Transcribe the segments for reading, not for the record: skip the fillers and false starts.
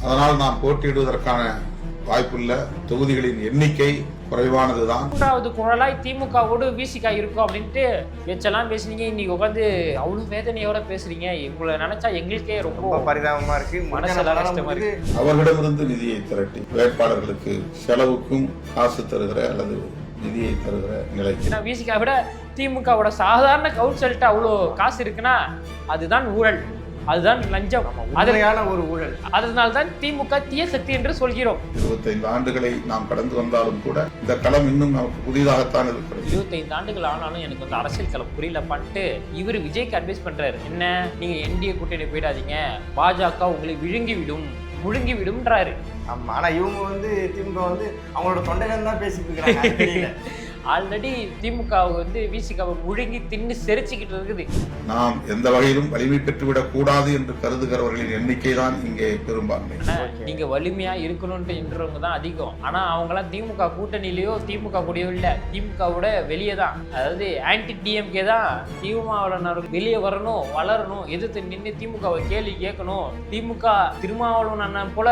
அதனால் நாம் போட்டியிடுவதற்கான வாய்ப்புள்ள தொகுதிகளின் எண்ணிக்கை குறைவானதுதான். மூன்றாவது குழலாய் திமுகவோடு விசிக இருக்கும் அப்படின்ட்டு பேச்செல்லாம் பேசுனீங்க. இன்னைக்கு உட்காந்து அவ்வளவு வேதனையோட பேசுறீங்க. உங்களை நினைச்சா எங்களுக்கே ரொம்ப பரிதாபமா இருக்கு, மனசெல்லாம் கஷ்டமா இருக்கு. அவர்களிடமிருந்து நிதியை திரட்டி வேட்பாளர்களுக்கு செலவுக்கும் காசு தருகிற அல்லது நிதியை தருகிற நிலை. விசிக விட திமுகவோட சாதாரண கவுன்சில்ட்ட அவ்வளோ காசு இருக்குன்னா அதுதான் ஊழல், அதுதான் லஞ்சம், உண்மையான ஒரு ஊழல். அதனால்தான் திமுக தீய சக்தி என்று சொல்கிறோம். 25 ஆண்டுகளை நாம் கடந்து வந்தாலும் கூட இந்த களம் இன்னும் நமக்கு புதிதாகத்தான் இருக்கிறது. 25 ஆண்டுகள் ஆனாலும் எனக்கு வந்து அரசியல் களம் புரியல பண்ணிட்டு இவர் விஜய்க்கு அட்வைஸ் பண்றாரு. என்ன, நீங்க என்டிஏ கூட்டணி போயிடாதீங்க, பாஜக உங்களை முழுங்கி விடும்ன்றாரு. ஆமா, ஆனா இவங்க வந்து திமுக வந்து அவங்களோட தொண்டைகள் தான் பேசிட்டு இருக்காங்க. ஆல்ரெடி திமுக வந்து விசிகாவை முழுங்கி தின்னு செரிச்சுக்கிட்டு இருக்குது. நாம் எந்த வகையிலும் வலிமை பெற்றுவிடக் கூடாது என்று கருதுகிறவர்களின் எண்ணிக்கை தான் இங்கே பெரும்பான்மை. நீங்க வலிமையா இருக்கணும்னு என்றவங்க தான் அதிகம். ஆனா அவங்களாம் திமுக கூட்டணியிலயோ திமுக கூடயோ இல்ல, திமுகவோட வெளியே தான். அதாவது ஆன்டி டிஎம்கே தான். திருமாவளவன் வெளியே வரணும், வளரணும், எதிர்த்து நின்று திமுகவை கேள்வி கேட்கணும். திமுக திருமாவளவன் அண்ணன் போல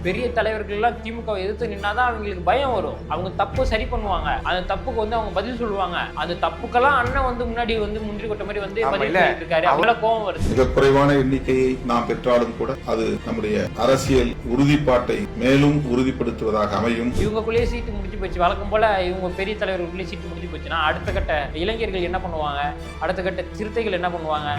பெரிய தலைவர்கள் எல்லாம் திமுகவை எதிர்த்து நின்னாதான் அவங்களுக்கு பயம் வரும். அவங்க தப்பு சரி பண்ணுவாங்க, அந்த தப்புக்கு வந்து அவங்க பதில் சொல்லுவாங்க. அந்த தப்புக்கெல்லாம் அண்ணன் வந்து முன்னாடி வந்து முந்திரி கொட்ட மாதிரி வந்து பதில் சொல்லிட்டு இருக்காரு. அவ்வளவு கோபம் வருது. மிக குறைவான எண்ணிக்கையை நாம் பெற்றாலும் கூட அது நம்முடைய அரசியல் உறுதிப்பாட்டை மேலும் உறுதிப்படுத்துவதாக அமையும். இவங்களுக்குள்ளேயே சீட்டு முடிச்சு போச்சு. வழக்கம் போல இவங்க பெரிய தலைவர்களுக்குள்ளேயே சீட்டு முடிச்சு போச்சுன்னா அடுத்த கட்ட இளைஞர்கள் என்ன பண்ணுவாங்க, அடுத்த கட்ட சிறுத்தைகள் என்ன பண்ணுவாங்க?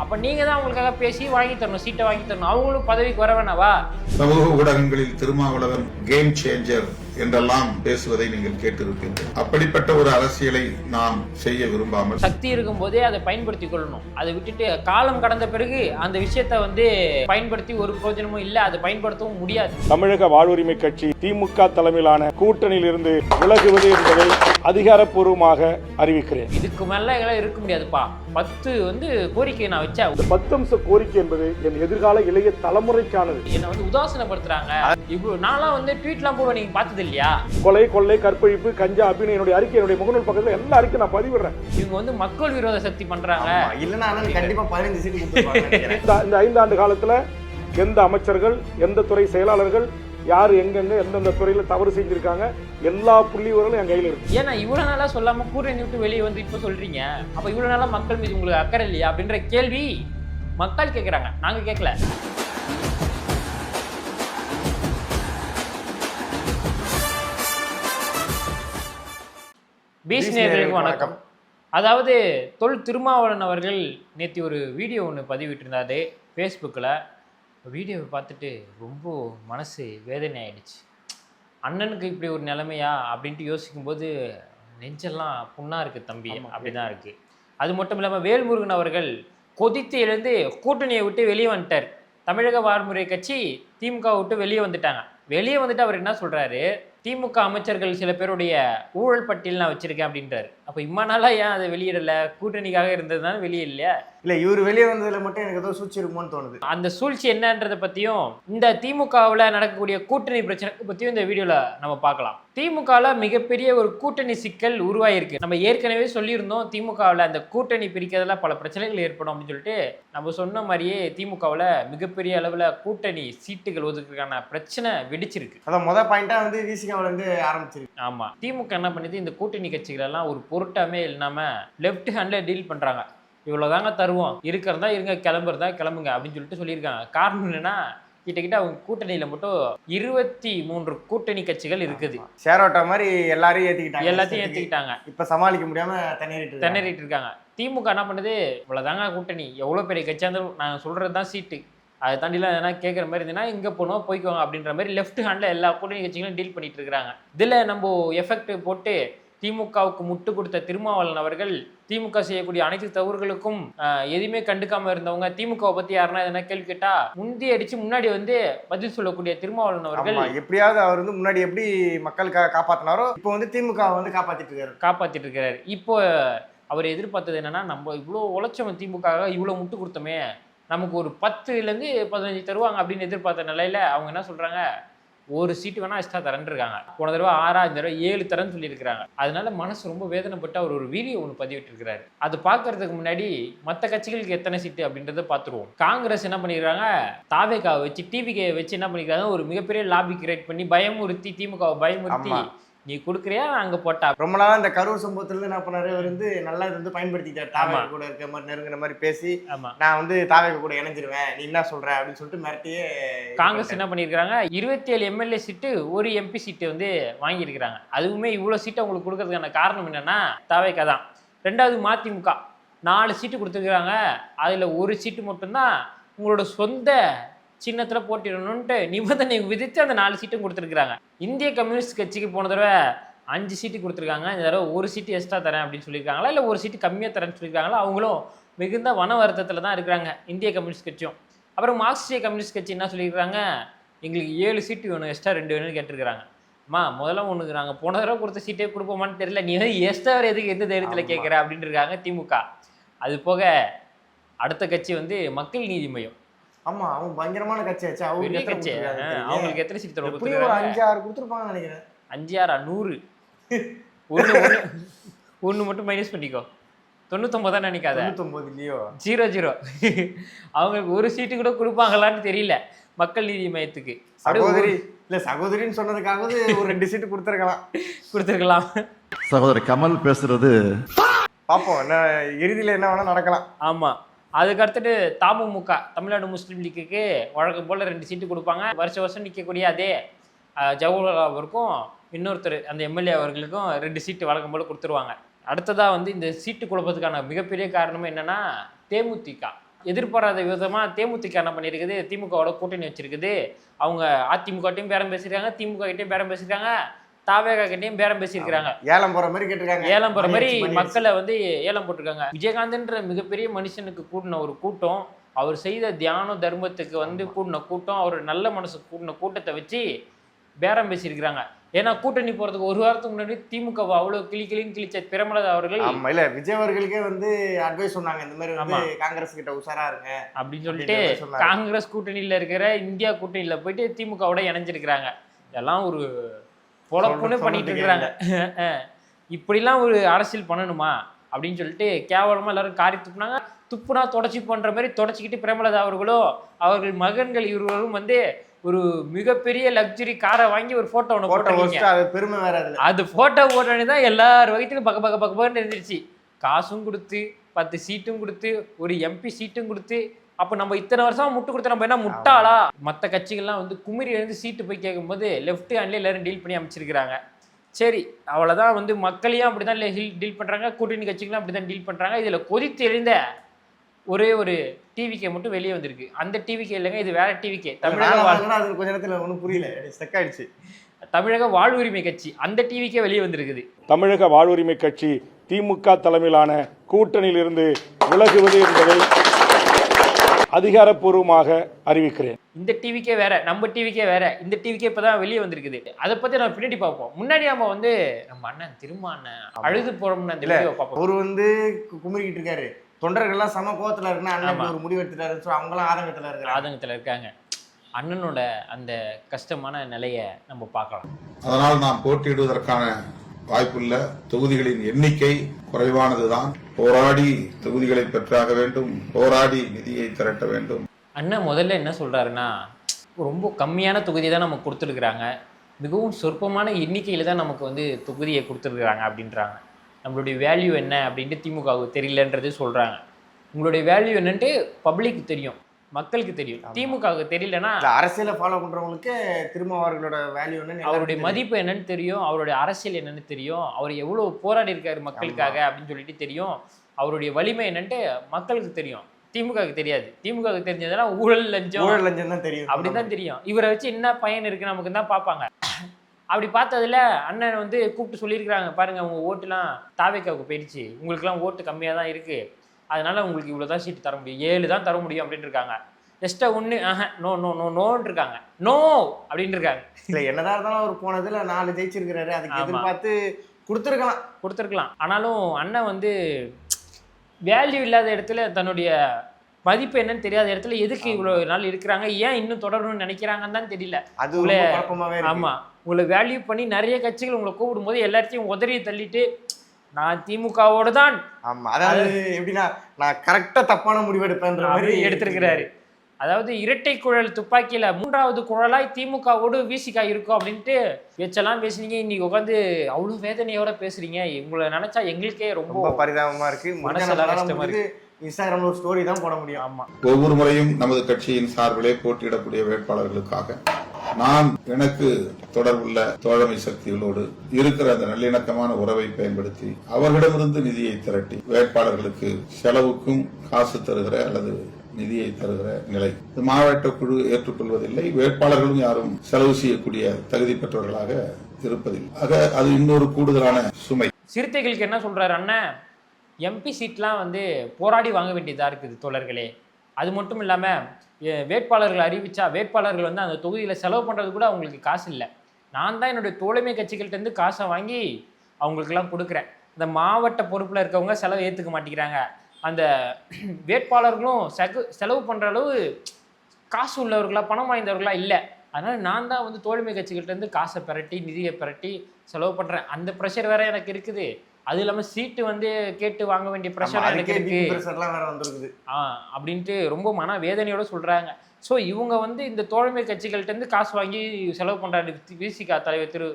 அப்ப நீங்க தான் அவங்களுக்காக பேசி வாங்கி தரணும், சீட்டை வாங்கி தரணும். அவங்களும் பதவிக்கு வர வேணாவா? சமூக ஊடகங்களில் திருமாவளவன் கேம் சேஞ்சர் என்றெல்லாம் பேசுவதை நீங்கள் கேட்டிருப்பீர்கள். அப்படிப்பட்ட ஒரு அரசியலை நாம் செய்ய விரும்பாமல், சக்தி இருக்கும் போதே அதை பயன்படுத்திக் கொள்ளணும். அதை விட்டுட்டு காலம் கடந்த பிறகு அந்த விஷயத்தை வந்து பயன்படுத்தி ஒரு பிரயோஜனமும் இல்லை, அதை பயன்படுத்தவும் முடியாது. தமிழக வாழ்வுரிமை கட்சி திமுக தலைமையிலான கூட்டணியில் இருந்து விலகுவது என்பதை அதிகாரப்பூர்வமாக அறிவிக்கிறேன். இதுக்கு மேல எல்லாம் இருக்க முடியாதுப்பா. 10 வந்து கோரிக்கை நான் வச்சேன். 10 அம்ச கோரிக்கை என்பது என் எதிர்கால இளைய தலைமுறைக்கானது. என்னை வந்து உதாசனப்படுத்துறாங்க. இப்போ நான்லாம் வந்து ட்வீட்லாம் போடுவேன், நீங்க பார்த்தது இல்லையா? கொலை, கொள்ளை, கற்பழிப்பு, கஞ்சா அப்படின்னு என்னுடைய அறிக்கை, என்னுடைய முகநூல் பக்கத்துல எல்லா அறிக்கை நான் பதிவிடுறேன். இவங்க வந்து மக்கள் விரோத சக்தி பண்றாங்க. இல்லன்னா கண்டிப்பா 15 சீட்டு கொடுத்துருப்பாங்க. இந்த 5 ஆண்டு காலத்துல எந்த அமைச்சர்கள், எந்த துறை செயலாளர்கள், யார் எங்கெங்க எந்தெந்த துறையில தவறு செஞ்சிருக்காங்க, எல்லா புள்ளிவர்களும் என் கையில இருக்கு. ஏன்னா இவ்வளவு நாளா சொல்லாம கூட்டணி விட்டு வெளியே வந்து இப்ப சொல்றீங்க. அப்ப இவ்வளவு நாளா மக்கள் மீது உங்களுக்கு அக்கறை இல்லையா அப்படின்ற கேள்வி மக்கள் கேட்கறாங்க, நாங்க கேட்கல. நேயர்களுக்கு வணக்கம். அதாவது திருமாவளவன் அவர்கள் நேற்று ஒரு வீடியோ ஒன்று பதிவிட்டிருந்தாரு ஃபேஸ்புக்கில். வீடியோவை பார்த்துட்டு ரொம்ப மனசு வேதனை ஆயிடுச்சு. அண்ணனுக்கு இப்படி ஒரு நிலைமையா அப்படின்ட்டு யோசிக்கும்போது நெஞ்செல்லாம் புண்ணாக இருக்குது தம்பி, அப்படி தான் இருக்குது. அது மட்டும் இல்லாமல் வேல்முருகன் அவர்கள் கொதித்து எழுந்து கூட்டணியை விட்டு வெளியே வந்துட்டார். தமிழக வாழ்முறை கட்சி திமுக விட்டு வெளியே வந்துட்டாங்க. வெளியே வந்துட்டு அவர் என்ன சொல்கிறாரு, திமுக அமைச்சர்கள் சில பேருடைய ஊழல் பட்டியல் நான் வச்சிருக்கேன் அப்படின்றாரு. அப்போ இம்மா நாளா ஏன் அதை வெளியிடல? கூட்டணிக்காக இருந்ததுனால வெளியே இல்லையா? இல்லை, இவர் வெளியே வந்ததுல மட்டும் எனக்கு ஏதோ சூழ்ச்சி இருக்குமோன்னு தோணுது. அந்த சூழ்ச்சி என்னன்றதை பற்றியும் இந்த திமுகவில் நடக்கக்கூடிய கூட்டணி பிரச்சனை பற்றியும் இந்த வீடியோவில் நம்ம பார்க்கலாம். திமுகவில் மிகப்பெரிய ஒரு கூட்டணி சிக்கல் உருவாயிருக்கு. நம்ம ஏற்கனவே சொல்லியிருந்தோம், திமுகவில் அந்த கூட்டணி பிரிக்கிறதுல பல பிரச்சனைகள் ஏற்படும் அப்படின்னு சொல்லிட்டு. நம்ம சொன்ன மாதிரியே திமுகவில் மிகப்பெரிய அளவில் கூட்டணி சீட்டுகள் ஒதுக்குறதுக்கான பிரச்சனை வெடிச்சிருக்கு. அதான் மொதல் பாயிண்டா வந்து விசிகாவில் இருந்து ஆரம்பிச்சிருக்கு. ஆமாம், திமுக என்ன பண்ணுது, இந்த கூட்டணி கட்சிகள் எல்லாம் ஒரு பொருட்டாமே இல்லாமல் லெஃப்ட் ஹேண்டில் டீல் பண்ணுறாங்க. இவ்வளோதாங்க தருவோம், இருக்கிறதா இருங்க, கிளம்புறதா கிளம்புங்க அப்படின்னு சொல்லிட்டு சொல்லியிருக்காங்க. காரணம் என்னன்னா, கிட்டத்தட்ட அவங்க கூட்டணியில் மட்டும் 23 கூட்டணி கட்சிகள் இருக்குது. ஷேரோட்டா மாதிரி எல்லாத்தையும் ஏற்றிக்கிட்டாங்க. இப்போ சமாளிக்க முடியாம திணறிட்டு இருக்காங்க. திமுக என்ன பண்ணுது, இவ்வளோதாங்க கூட்டணி, எவ்வளோ பெரிய கட்சியாக இருந்தாலும் நாங்கள் சொல்கிறது தான் சீட்டு, அதை தாண்டிலாம் எதனா கேட்குற மாதிரி இருந்ததுன்னா இங்கே போனோம் போய்க்குவாங்க அப்படின்ற மாதிரி லெஃப்ட் ஹேண்டில் எல்லா கூட்டணி கட்சிகளும் டீல் பண்ணிட்டு இருக்கிறாங்க. இதில் நம்ம எஃபெக்ட் போட்டு திமுகவுக்கு முட்டு கொடுத்த திருமாவளவன் அவர்கள் திமுக செய்யக்கூடிய அனைத்து தவறுகளுக்கும் எதுவுமே கண்டுக்காம இருந்தவங்க, திமுகவை பத்தி யாருன்னா எதனா கேள்வி கேட்டா முந்தி அடிச்சு முன்னாடி வந்து பதில் சொல்லக்கூடிய திருமாவளவன் அவர்கள் எப்படியாவது அவர் வந்து முன்னாடி எப்படி மக்களுக்காக காப்பாத்தினாரோ இப்போ வந்து திமுக வந்து காப்பாத்திட்டு இருக்காரு. இப்போ அவர் எதிர்பார்த்தது என்னன்னா, நம்ம இவ்வளோ உழைச்சோம் திமுக இவ்வளோ முட்டு கொடுத்தோமே, நமக்கு ஒரு 10லேருந்து 15 தருவாங்க அப்படின்னு எதிர்பார்த்த நிலையில அவங்க என்ன சொல்றாங்க, ஒரு சீட்டு வேணா எக்ஸ்ட்ரா தரேன் இருக்காங்க. போன தடவை 6, இந்த தடவை 7 தரேன்னு சொல்லியிருக்கிறாங்க. அதனால மனசு ரொம்ப வேதனைப்பட்டு அவர் ஒரு வீடியோ ஒன்று பதிவிட்டு இருக்கிறாரு. அது பார்க்கறதுக்கு முன்னாடி மற்ற கட்சிகளுக்கு எத்தனை சீட்டு அப்படின்றத பார்த்துருவோம். காங்கிரஸ் என்ன பண்ணிக்கிறாங்க, தாவேகாவை வச்சு டிவிகே வச்சு என்ன பண்ணிக்கிறாங்க, ஒரு மிகப்பெரிய லாபி கிரியேட் பண்ணி பயமுறுத்தி திமுகவை பயமுறுத்தி நீ கொடுக்குறியா அங்க போட்டா. ரொம்ப நாளா இந்த கரூர் சம்பவத்துல என்ன பண்ணாரு, அவர் வந்து நல்லா இது வந்து பயன்படுத்திக்கிட்டார். தாவேகா கூட இருக்க மாதிரி நெருங்கின மாதிரி பேசி நான் வந்து தாவேகா கூட இணைஞ்சிருவேன், நீ என்ன சொல்ற அப்படின்னு சொல்லிட்டு மிரட்டியே காங்கிரஸ் என்ன பண்ணியிருக்காங்க, 27 எம்எல்ஏ சீட்டு, ஒரு எம்பி சீட்டு வந்து வாங்கியிருக்கிறாங்க. அதுவுமே இவ்வளோ சீட்டை அவங்களுக்கு கொடுக்கறதுக்கான காரணம் என்னன்னா தாவேகா தான். ரெண்டாவது மதிமுக 4 சீட்டு கொடுத்துருக்குறாங்க. அதில் ஒரு சீட்டு மட்டும்தான் உங்களோட சொந்த சின்னத்தில் போட்டிடணும்ன்ட்டு நிபந்தனை விதித்து அந்த 4 சீட்டும் கொடுத்துருக்குறாங்க. இந்திய கம்யூனிஸ்ட் கட்சிக்கு போன தடவை 5 சீட்டு கொடுத்துருக்காங்க. இந்த தடவை ஒரு சீட்டு எக்ஸ்ட்ரா தரேன் அப்படின்னு சொல்லியிருக்காங்களா, இல்லை ஒரு சீட்டு கம்மியாக தரேன்னு சொல்லியிருக்காங்களா. அவங்களும் மிகுந்த வன வருத்தத்தில் தான் இருக்கிறாங்க இந்திய கம்யூனிஸ்ட் கட்சியும். அப்புறம் மார்க்சிஸ்ட் கம்யூனிஸ்ட் கட்சி என்ன சொல்லியிருக்காங்க, எங்களுக்கு 7 சீட்டு வேணும், எக்ஸ்ட்ரா 2 வேணும்னு கேட்டிருக்கிறாங்க. முதல்ல ஒன்றுக்கு நாங்கள் போன தடவை கொடுத்த சீட்டே கொடுப்போமான்னு தெரியல, நீ வந்து எக்ஸ்ட்ரா எதுக்கு எந்த தைரியத்தில் கேட்குற அப்படின்னு இருக்காங்க திமுக. அது போக அடுத்த கட்சி வந்து மக்கள் நீதி மையம். ஆமா, அவங்க பயங்கரமான கட்சி ஆச்சு. அவங்களுக்கு கட்சி அவங்களுக்கு எத்தனை சீட் தரும்? 5-6 கொடுத்துருப்பாங்க நினைக்கிறேன். 5-6 100 ஒன்று மட்டும் மைனஸ் பண்ணிக்கோ, 99 தான் நினைக்காத. 99 இல்லையோ, 0 அவங்களுக்கு ஒரு சீட்டு கூட கொடுப்பாங்களான்னு தெரியல மக்கள் நீதி மையத்துக்கு. சகோதரி இல்ல சகோதரின்னு சொன்னதுக்காக ஒரு 2 சீட்டு கொடுத்துருக்கலாம். சகோதரி கமல் பேசுறது பார்ப்போம், என்ன இறுதியில் என்ன வேணா நடக்கலாம். ஆமா, அதுக்கு அடுத்துட்டு தமுமுக தமிழ்நாடு முஸ்லீம் லீக்குக்கு வழக்கம் போல் 2 சீட்டு கொடுப்பாங்க. வருஷம் நிற்கக்கூடிய அதே ஜவஹர்லால் அவருக்கும் இன்னொருத்தர் அந்த எம்எல்ஏ அவர்களுக்கும் 2 சீட்டு வழக்கம் போல் கொடுத்துருவாங்க. அடுத்ததாக வந்து இந்த சீட்டு கொடுப்பதுக்கான மிகப்பெரிய காரணம் என்னன்னா, தேமுதிக எதிர்பாராத விதமாக தேமுதிக என்ன பண்ணியிருக்குது, திமுகவோட கூட்டணி வச்சிருக்குது. அவங்க அதிமுகட்டையும் பேரம் பேசியிருக்காங்க, திமுக கிட்டையும் பேரம் பேசியிருக்காங்க, தாவேகா கிட்டையும் பேரம் பேசியிருக்காங்க. ஏலம் போற மாதிரி கேட்டிருக்காங்க. ஏலம் போற மாதிரி மக்களை வந்து ஏலம் போட்டிருக்காங்க. விஜயகாந்த்ன்ற மிகப்பெரிய மனுஷனுக்கு கூட்டின ஒரு கூட்டம், அவர் செய்த தியான தர்மத்துக்கு வந்து கூட்டின கூட்டம், அவர் நல்ல மனசு கூட்டின கூட்டத்தை வச்சு பேரம் பேசியிருக்கிறாங்க. ஏன்னா கூட்டணி போறதுக்கு ஒரு வாரத்துக்கு முன்னாடி திமுக அவ்வளவு கிளின்னு கிழிச்ச பிரேமலதா அவர்கள் இல்ல விஜய் அவர்களுக்கே வந்து அட்வைஸ் சொன்னாங்க, இந்த மாதிரி வந்து காங்கிரஸ் கிட்ட உஷாரா இருங்க அப்படின்னு சொல்லிட்டு காங்கிரஸ் கூட்டணியில இருக்கிற இந்தியா கூட்டணியில போயிட்டு திமுகவோட இணைஞ்சிருக்கிறாங்க. இதெல்லாம் ஒரு பொழப்புன்னு பண்ணிட்டு இருக்கிறாங்க. இப்படிலாம் ஒரு அரசியல் பண்ணணுமா அப்படின்னு சொல்லிட்டு கேவலமா எல்லாரும் காரி துப்புனாங்க. துப்புனா தொடச்சி பண்ற மாதிரி தொடச்சிக்கிட்டு பிரேமலதா அவர்களும் அவர்கள் மகன்கள் இருவரும் வந்து ஒரு மிகப்பெரிய லக்ஸரி காரை வாங்கி ஒரு போட்டோ ஒன்று போட்டோ, பெருமை வேற. அது போட்டோ போட்டோன்னே தான் எல்லார் வகைத்திலும் பக்கன்னு இருந்துச்சு. காசும் கொடுத்து 10 சீட்டும் கொடுத்து ஒரு எம்பி சீட்டும் கொடுத்து, அப்போ நம்ம இத்தனை வருஷம் முட்டு கொடுத்த நம்ம என்ன முட்டாளா? மற்ற கட்சிகள்லாம் வந்து குமிரி எழுந்து சீட்டு போய் கேட்கும்போது லெஃப்ட் ஹேண்ட்லேயே எல்லாரும் டீல் பண்ணி அமைச்சிருக்கிறாங்க. சரி, அவ்வளோதான் வந்து மக்களையும் அப்படி தான் டீல் பண்ணுறாங்க, கூட்டணி கட்சிகளும் அப்படி தான் டீல் பண்ணுறாங்க. இதில் கொதித்து எழுந்த ஒரே ஒரு டிவிக்கே மட்டும் வெளியே வந்திருக்கு. அந்த டிவிக்கே இல்லைங்க, இது வேற டிவிக்கே. கொஞ்ச நேரத்தில் ஒன்றும் புரியல, ஸ்டக் ஆயிடுச்சு. தமிழக வாழ்வுரிமை கட்சி, அந்த டிவிக்கே வெளியே வந்திருக்குது. தமிழக வாழ்வுரிமை கட்சி திமுக தலைமையிலான கூட்டணியில் இருந்து விலகுவது என்பதை அதிகாரப்பூர்வமாக அறிவிக்கிறேன். இந்த டிவிக்கே வேற, நம்ம டிவிக்கே வேற, இந்த டிவிக்கே இப்பதான் வெளியே வந்திருக்குது. அதை பத்தி நம்ம பின்னாடி பார்ப்போம். முன்னாடி நம்ம வந்து நம்ம அண்ணன் திரும்ப அண்ணன் அழுது போறோம்னு அந்த வீடியோ பார்ப்போம். அவர் வந்து குமரிக்கிட்டு இருக்காரு, தொண்டர்கள்லாம் சம கோவத்துல இருக்குன்னா அண்ணன் ஒரு முடிவு எடுத்துட்டாரு, அவங்களாம் ஆதங்கத்துல இருக்காங்க. அண்ணனோட அந்த கஷ்டமான நிலையை நம்ம பார்க்கலாம். அதனால் நாம் போட்டியிடுவதற்கான வாய்ப்புள்ள தொகுதிகளின் எண்ணிக்கை குறைவானதுதான். போராடி தொகுதிகளை பெற்றாக வேண்டும், போராடி நிதியை திரட்ட வேண்டும். அண்ணன் முதல்ல என்ன சொல்றாருன்னா, ரொம்ப கம்மியான தொகுதி தான் நமக்கு கொடுத்துருக்குறாங்க, மிகவும் சொற்பமான எண்ணிக்கையில தான் நமக்கு வந்து தொகுதியை கொடுத்துருக்குறாங்க அப்படின்றாங்க. நம்மளுடைய வேல்யூ என்ன அப்படின்ட்டு திமுகவுக்கு தெரியலன்றது சொல்றாங்க. உங்களுடைய வேல்யூ என்னன்ட்டு பப்ளிக்கு தெரியும், மக்களுக்கு தெரியும், திமுகவுக்கு தெரியலன்னா அரசியலை ஃபாலோ பண்றவங்களுக்கு திரும்ப அவர்களோட வேல்யூ என்னன்னு, அவருடைய மதிப்பு என்னன்னு தெரியும், அவருடைய அரசியல் என்னன்னு தெரியும், அவர் எவ்வளவு போராடி இருக்காரு மக்களுக்காக அப்படின்னு சொல்லிட்டு தெரியும், அவருடைய வலிமை என்னன்ட்டு மக்களுக்கு தெரியும், திமுகவுக்கு தெரியாது. திமுகவுக்கு தெரிஞ்சதுன்னா ஊழல் லஞ்சம் தான் தெரியும், அப்படிதான் தெரியும். இவரை வச்சு என்ன பயன் இருக்கு நமக்கு தான் பார்ப்பாங்க. அப்படி பார்த்ததுல அண்ணன் வந்து கூப்பிட்டு சொல்லியிருக்கிறாங்க, பாருங்க உங்க ஓட்டுலாம் தாவேக்காவுக்கு போயிடுச்சு, உங்களுக்குலாம் ஓட்டு கம்மியாக தான் இருக்கு, அதனால உங்களுக்கு இவ்வளோதான் சீட்டு தர முடியும், 7 தான் தர முடியும் அப்படின்னு இருக்காங்க. எக்ஸ்ட்ரா 1 நோ நோ நோ நோன்னு இருக்காங்க, நோ அப்படின்னு இருக்காங்க. இல்லை என்னதான் இருந்தாலும் அவர் போனதுல 4 ஜெயிச்சிருக்கிறாரு, அதுக்கு எதிர்பார்த்து கொடுத்துருக்கலாம். ஆனாலும் அண்ணன் வந்து வேல்யூ இல்லாத இடத்துல தன்னுடைய மதிப்பு என்னன்னு தெரியாத இடத்துல எதுக்கு இவ்வளவு நாள் இருக்கிறாங்க, ஏன் இன்னும் தொடரணும்னு நினைக்கிறாங்கன்னு தான் தெரியல. அது ரொம்ப குழப்பமாவே இருக்கு. ஆமா, உங்களை வேல்யூ பண்ணி நிறைய கட்சிகள் உங்களை கூப்பிடும் போது எல்லாத்தையும் உதறி தள்ளிட்டு நான் திமுகவோட தான். ஆமா, அதாவது எப்படின்னா நான் கரெக்டா தப்பான முடிவு எடுப்பேன்ற மாதிரி எடுத்திருக்கிறாரு. அதாவது இரட்டை குழல் துப்பாக்கியில 3வது குழலாய் திமுகவோடு விசிகா இருக்கும் அப்படின்ட்டு பேச்செல்லாம் பேசுனீங்க. இன்னைக்கு உட்காந்து அவ்வளவு வேதனையோட பேசுறீங்க. உங்களை நினைச்சா எங்களுக்கே ரொம்ப பரிதாபமா இருக்கு. மனசெல்லாம் கஷ்டமா இருக்கு. இன்ஸ்டாகிராம்ல ஒரு ஸ்டோரி தான் போட முடியும். ஆமா, ஒவ்வொரு முறையும் நமது கட்சியின் சார்பிலே போட்டியிடக்கூடிய வேட்பாளர்களுக்காக நான் எனக்கு தொடர்புள்ள தோழமை சக்திகளோடு இருக்கிற அந்த நல்லிணக்கமான உறவை பயன்படுத்தி அவர்களிடமிருந்து நிதியை திரட்டி வேட்பாளர்களுக்கு செலவுக்கும் காசு தருகிற அல்லது நிதியை தருகிற நிலை மாவட்ட குழு ஏற்றுக்கொள்வதில்லை. வேட்பாளர்களும் யாரும் செலவு செய்யக்கூடிய தகுதி பெற்றவர்களாக இருப்பதில்லை. ஆக அது இன்னொரு கூடுதலான சுமை. சிறுத்தைகளுக்கு என்ன சொல்றாரு அண்ணன், எம்பி சீட்லாம் வந்து போராடி வாங்க வேண்டியதா இருக்குது தோழர்களே. அது மட்டும் இல்லாம வேட்பாளர்கள் அறிவிச்சா வேட்பாளர்கள் வந்து அந்த தொகுதியில செலவு பண்றது கூட அவங்களுக்கு காசு இல்லை. நான் தான் என்னுடைய தோழமை கட்சிகள்கிட்ட இருந்து காசை வாங்கி அவங்களுக்கெல்லாம் கொடுக்குறேன். இந்த மாவட்ட பொறுப்புல இருக்கவங்க செலவு ஏற்றுக்க மாட்டேங்கிறாங்க. அந்த வேட்பாளர்களும் செலவு பண்ணுற அளவு காசு உள்ளவர்களா பணம் வாய்ந்தவர்களா இல்லை. அதனால் நான் தான் வந்து தோழமை கட்சிகள்கிட்ட காசை பிரட்டி நிதியை பிரட்டி செலவு பண்ணுறேன். அந்த ப்ரெஷர் வேற எனக்கு இருக்குது. அது இல்லாமல் சீட்டு வந்து கேட்டு வாங்க வேண்டிய ப்ரெஷர் எனக்கு இருக்கு அப்படின்ட்டு ரொம்ப மன வேதனையோட சொல்கிறாங்க. ஸோ இவங்க வந்து இந்த தோழமை கட்சிகள்கிட்ட காசு வாங்கி செலவு பண்ணுறாரு விசிகா தலைவர்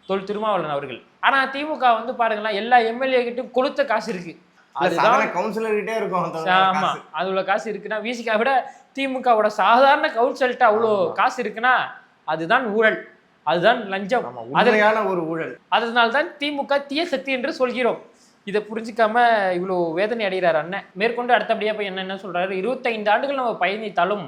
தொல் திருமாவளவன் அவர்கள். ஆனால் திமுக வந்து பாருங்களேன், எல்லா எம்எல்ஏ கிட்டும் கொடுத்த காசு இருக்கு. அதுதான் கவுன்சிலர்கிட்டே இருக்கும். ஆமா, அதுல காசு இருக்குன்னா விசிகா விட திமுகவோட சாதாரண கவுன்சிலர்கிட்ட அவ்வளோ காசு இருக்குன்னா அதுதான் ஊழல், அதுதான் லஞ்சம், உண்மையான ஒரு ஊழல். அதனால்தான் திமுக தீய சக்தி என்று சொல்கிறோம். இதை புரிஞ்சுக்காம இவ்வளோ வேதனை அடைகிறார் அண்ணன். மேற்கொண்டு அடுத்தபடியா போய் என்ன சொல்றாரு, 25 ஆண்டுகள் நம்ம பயணித்தாலும்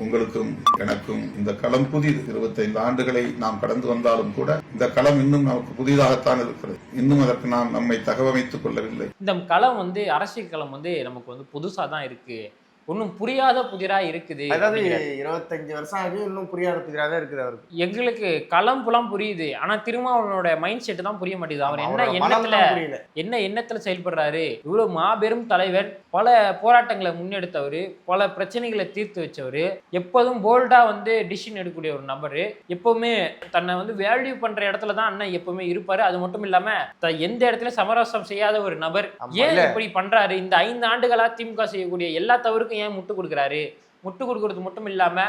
உங்களுக்கும் எனக்கும் இந்த களம் புதிது. 25 ஆண்டுகளை நாம் கடந்து வந்தாலும் கூட இந்த களம் இன்னும் நமக்கு புதிதாகத்தான் இருக்கிறது. இன்னும் அதற்கு நாம் நம்மை தகவமைத்துக் கொள்ளவில்லை. இந்த களம் வந்து அரசியல் களம் வந்து நமக்கு வந்து புதுசா தான் இருக்கு, ஒன்றும் புரியாத புதிரா இருக்குது. அதாவது 25 வருஷம் ஆகி இன்னும் புரியாத புதிராவே இருக்குது அவருக்கு. எங்களுக்கு களம் புலம் புரியுது, ஆனா திருமாவளவனோட மைண்ட் செட் தான் புரிய மாட்டேங்குது. அவர் என்ன எண்ணத்துல செயல்படுறாரு. இவ்வளவு மாபெரும் தலைவர், பல போராட்டங்களை முன்னெடுத்தவர், பல பிரச்சனைகளை தீர்த்து வச்சவர், எப்போதும் போல்டா வந்து டிசிஷன் எடுக்கக்கூடிய ஒரு நபர், எப்பவுமே தன்னை வந்து வேல்யூ பண்ற இடத்துல தான் அண்ணன் எப்பவுமே இருப்பாரு. அது மட்டும் இல்லாம எந்த இடத்துல சமரசம் செய்யாத ஒரு நபர். ஏன் இப்படி பண்றாரு? இந்த 5 ஆண்டுகளா திமுக செய்யக்கூடிய எல்லா தவறுக்கும் ஏன் முட்டு கொடுக்குறாரு? முட்டு கொடுக்கறது மட்டும் இல்லாம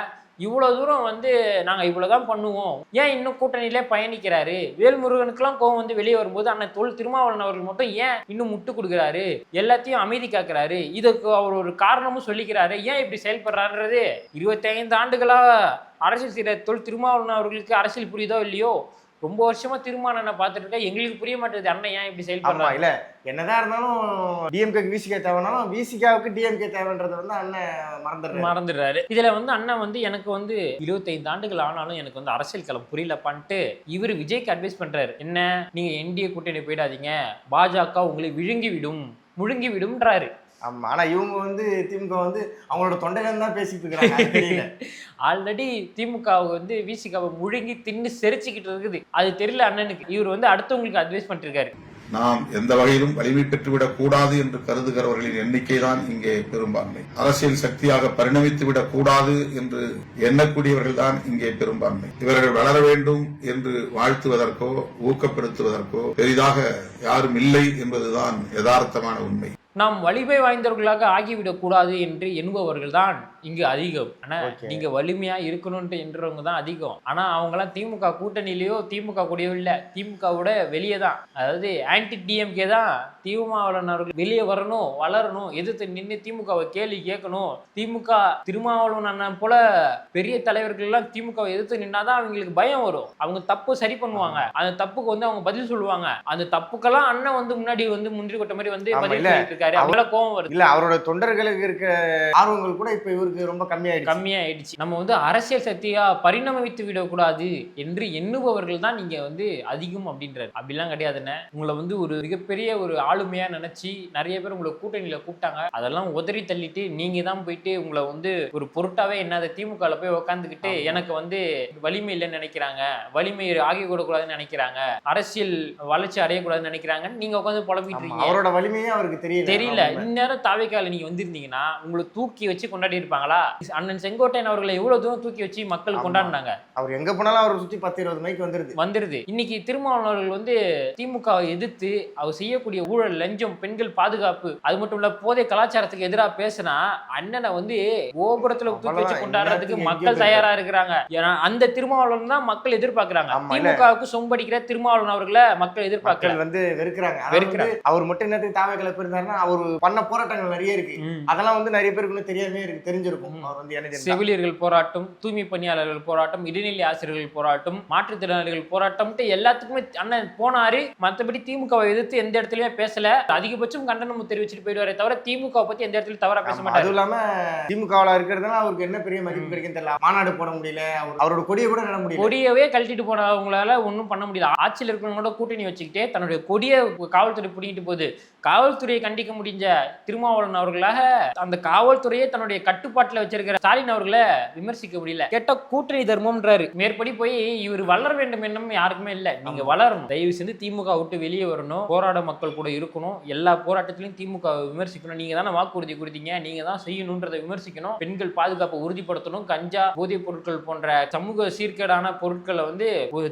இவ்வளவு தூரம் வந்து நாங்க இவ்வளவுதான் பண்ணுவோம், ஏன் இன்னும் கூட்டணியிலே பயணிக்கிறாரு? வேல்முருகனுக்குலாம் கோவம் வந்து வெளியே வரும்போது அண்ணன் தொல் திருமாவளவன் அவர்கள் மட்டும் ஏன் இன்னும் முட்டு கொடுக்குறாரு, எல்லாத்தையும் அமைதி காக்குறாரு, இதுக்கு அவர் ஒரு காரணமும் சொல்லிக்கிறாரு, ஏன் இப்படி செயல்படுறாருன்றது 25 ஆண்டுகளா அரசியல் செய்யற தொல் திருமாவளவன் அவர்களுக்கு அரசியல் புரியுதோ இல்லையோ, ரொம்ப வருஷமா திருமாவளவனை பார்த்துட்டு இருக்கா, எங்களுக்கு புரிய மாட்டேங்குது அண்ணன் ஏன் இப்படி செயல்படுறாரு. இல்ல என்னதான் இருந்தாலும் டிஎம்கேக்கு விசிகா தேவைனாலும் விசிகாவுக்கு டிஎம்கே தேவைன்றதை வந்து அண்ணன் மறந்துடுறாரு. இதுல வந்து அண்ணன் வந்து எனக்கு வந்து 25 ஆண்டுகள் ஆனாலும் எனக்கு வந்து அரசியல் களம் புரியலப்பான்ட்டு இவர் விஜய்க்கு அட்வைஸ் பண்றாரு. என்ன, நீங்க என்டிஏ கூட்டணி போயிடாதீங்க, பாஜக உங்களை முழுங்கி விடும்ன்றாரு. ஆமா, ஆனா இவங்க வந்து திமுக வந்து அவங்களோட தொண்டையில தான் பேசிட்டு இருக்காங்க. ஆல்ரெடி திமுக வந்து விசிகாவை முழுங்கி தின்னு செரிச்சுக்கிட்டு இருக்குது, அது தெரியல அண்ணனுக்கு. இவர் வந்து அடுத்தவங்களுக்கு அட்வைஸ் பண்ணிட்டு இருக்காரு. நாம் எந்த வகையிலும் வலிமை பெற்றுவிடக் கூடாது என்று கருதுகிறவர்களின் எண்ணிக்கை தான் இங்கே பெரும்பான்மை. அரசியல் சக்தியாக பரிணமித்து விடக் கூடாது என்று எண்ணக்கூடியவர்கள் தான் இங்கே பெரும்பான்மை. இவர்கள் வளர வேண்டும் என்று வாழ்த்துவதற்கோ ஊக்கப்படுத்துவதற்கோ பெரிதாக யாரும் இல்லை என்பதுதான் யதார்த்தமான உண்மை. நாம் வலிமை வாய்ந்தவர்களாக ஆகிவிடக் கூடாது என்று எண்ணுபவர்கள் தான் இங்கு அதிகம். ஆனா நீங்க வலிமையா இருக்கணும்னு என்றவங்க தான் அதிகம். ஆனா அவங்கெல்லாம் திமுக கூட்டணியிலயோ திமுக கூடயோ இல்ல, திமுகவோட வெளியே தான். அதாவது ஆன்டி டிஎம்கே தான். திருமாவளவன் அவர்கள் வெளியே வரணும், வளரணும், எதிர்த்து நின்று திமுகவை கேள்வி கேட்கணும். திமுக திருமாவளவன் அண்ணன் போல பெரிய தலைவர்கள் எல்லாம் திமுகவை எதிர்த்து நின்னாதான் அவங்களுக்கு பயம் வரும். அவங்க தப்பு சரி பண்ணுவாங்க, அந்த தப்புக்கு வந்து அவங்க பதில் சொல்லுவாங்க. அந்த தப்புக்கெல்லாம் அண்ணன் வந்து முன்னாடி வந்து முந்திரி கொட்ட மாதிரி வந்து பதில் சொல்லிட்டு இருக்காரு. அவங்கள கோவம் வருது. இல்ல அவரோட தொண்டர்களுக்கு இருக்க ஆர்வங்கள் கூட இப்ப இவருக்கு இவருக்கு ரொம்ப கம்மியாயிடுச்சு. நம்ம வந்து அரசியல் சக்தியா பரிணமித்து விடக்கூடாது என்று எண்ணுபவர்கள் தான் நீங்க வந்து அதிகம் அப்படின்றாரு. அப்படிலாம் கிடையாதுன்னு உங்களை வந்து ஒரு மிகப்பெரிய ஒரு ஆளுமையா நினைச்சு நிறைய பேர் உங்களை கூட்டணியில கூப்பிட்டாங்க. அதெல்லாம் உதறி தள்ளிட்டு நீங்க தான் போயிட்டு உங்களை வந்து ஒரு பொருட்டாவே என்னது திமுகல போய் உட்காந்துக்கிட்டு எனக்கு வந்து வலிமை இல்லைன்னு நினைக்கிறாங்க, வலிமை ஆகி கூடாதுன்னு நினைக்கிறாங்க, அரசியல் வளர்ச்சி அடையக்கூடாதுன்னு நினைக்கிறாங்க. நீங்க உட்காந்து புலம்பிட்டு இருக்கீங்க. அவரோட வலிமையே அவருக்கு தெரியல. இந்நேரம் தாவேக்கால நீங்க வந்திருந்தீங்கன்னா உங்களை தூக்கி வச்சு கொண்டாடி இருப்பாங்களா? அண்ணன் செங்கோட்டையன் அவர்களை எவ்வளவு தூரம் தூக்கி வச்சு மக்கள் கொண்டாடினாங்க. அவர் எங்க போனாலும் அவரை சுற்றி 10-20 மைக்கு வந்துருது. இன்னைக்கு திருமாவளவன் அவர்கள் வந்து திமுகவை எதிர்த்து அவர் செய்யக்கூடிய ஊழல், லஞ்சம், பெண்கள் பாதுகாப்பு, அது மட்டும் இல்ல போதை கலாச்சாரத்துக்கு எதிராக பேசினா அண்ணனை வந்து கோபுரத்துல தூக்கி வச்சு கொண்டாடுறதுக்கு மக்கள் தயாரா இருக்கிறாங்க. ஏன்னா அந்த திருமாவளவன் தான் மக்கள் எதிர்பார்க்கிறாங்க. திமுகவுக்கு சொம்படிக்கிற திருமாவளவன் அவர்களை மக்கள் எதிர்பார்க்கல, வந்து வெறுக்கிறாங்க. அவர் மட்டும் என்னத்துக்கு தாவேக்கால போயிருந்தாருன்னா அவர் பண்ண போராட்டங்கள் நிறைய இருக்கு. அதெல்லாம் வந்து நிறைய பேருக்கு தெரியாமே இருக்கு, தெரிஞ்சிருக்கும். அவர் வந்து செவிலியர்கள் போராட்டம், தூய்மை பணியாளர்கள் போராட்டம், இடைநிலை ஆசிரியர்கள் போராட்டம், மாற்றுத்திறனாளிகள் போராட்டம், எல்லாத்துக்குமே அண்ணன் போனாரு. மற்றபடி திமுகவை எதிர்த்து எந்த இடத்துலயும் பேசல. அதிகபட்சம் கண்டனம் தெரிவிச்சுட்டு போயிடுவாரே தவிர திமுக பத்தி எந்த இடத்துல தவறா பேச மாட்டாரு. அதுவும் இல்லாம திமுகவுல இருக்கிறதுனால அவருக்கு என்ன பெரிய மதிப்பு கிடைக்கும் தெரியல. மாநாடு போட முடியல, அவரோட கொடியை கூட நட முடியல. கொடியவே கழட்டிட்டு போனவங்களால ஒன்றும் பண்ண முடியல. ஆட்சியில் இருக்கிறவங்களோட கூட்டணி வச்சுக்கிட்டே தன்னுடைய கொடியை காவல்துறை பிடிக்கிட்டு போகுது. காவல்துறையை கண்டிக்க முடிஞ்ச திருமாவளவன் அவர்களாக அந்த காவல்துறையை தன்னுடைய கட்டுப்பாட்டுல வச்சிருக்கிற ஸ்டாலின் அவர்களை விமர்சிக்க முடியல. கேட்ட கூட்டணி தர்மம்ன்றாரு. மேற்படி போய் இவர் வளர வேண்டும் என்னும் யாருக்குமே இல்ல. நீங்க வளரணும், தயவு செஞ்சு திமுக விட்டு வெளியே வரணும், போராட மக்கள் கூட இருக்கணும், எல்லா போராட்டத்திலையும் திமுக விமர்சிக்கணும். நீங்க தானே வாக்குறுதி கொடுத்தீங்க, நீங்க தான் செய்யணும்ன்றதை விமர்சிக்கணும். பெண்கள் பாதுகாப்பை உறுதிப்படுத்தணும். கஞ்சா, போதைப் பொருட்கள் போன்ற சமூக சீர்கேடான பொருட்களை வந்து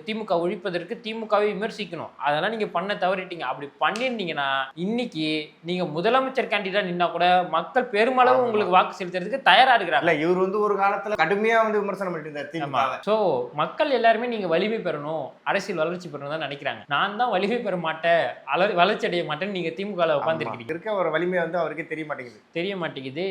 திமுக ஒழிப்பதற்கு திமுகவை விமர்சிக்கணும். அதெல்லாம் நீங்க பண்ண தவறிட்டீங்க. அப்படி பண்ணிருந்தீங்கன்னா இன்னைக்கு நீங்க முதலமைச்சர் கேண்டிடேட் நின்னா கூட மக்கள் பெருமளவு உங்களுக்கு வாக்கு செலுத்துறதுக்கு தயாரா இருக்கிறாங்க. இவர் வந்து ஒரு காலத்துல கடுமையா வந்து விமர்சனம் பண்ணிட்டு. சோ மக்கள் எல்லாருமே நீங்க வலிமை பெறணும், அரசியல் வளர்ச்சி பெறணும் தான் நினைக்கிறாங்க. நான் தான் வலிமை பெற மாட்டேன், வளர்ச்சி அடைய மாட்டேன்னு நீங்க திமுக உட்காந்துருக்கீங்க. இருக்க ஒரு வலிமை வந்து அவருக்கே தெரிய மாட்டேங்குது.